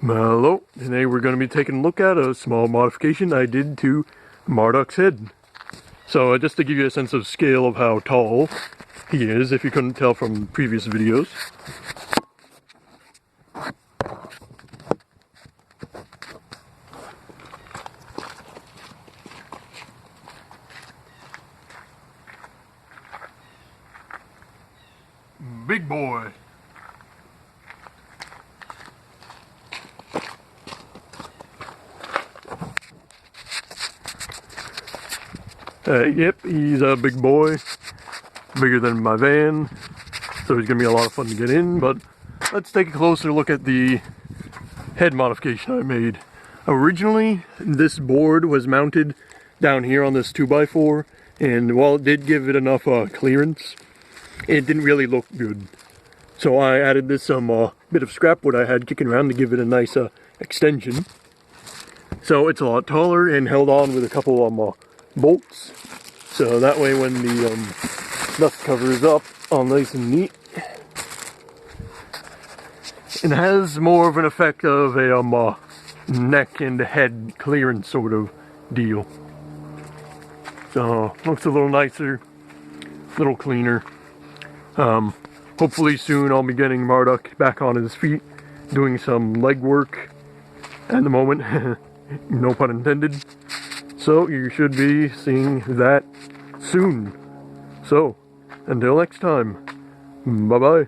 Hello, today we're going to be taking a look at a small modification I did to Marduk's head. So just to give you a sense of scale of how tall he is, if you couldn't tell from previous videos. Big boy. Yep, he's a big boy, bigger than my van, so he's gonna be a lot of fun to get in. But let's take a closer look at the head modification I made. Originally, this board was mounted down here on this 2x4, and while it did give it enough clearance, it didn't really look good. So I added this bit of scrap wood I had kicking around to give it a nice extension. So it's a lot taller and held on with a couple bolts. So that way when the dust cover is up, all nice and neat. It has more of an effect of a neck and head clearance sort of deal. So looks a little nicer, a little cleaner. Hopefully soon I'll be getting Marduk back on his feet, doing some leg work at the moment, no pun intended. So you should be seeing that soon. So, until next time, bye-bye.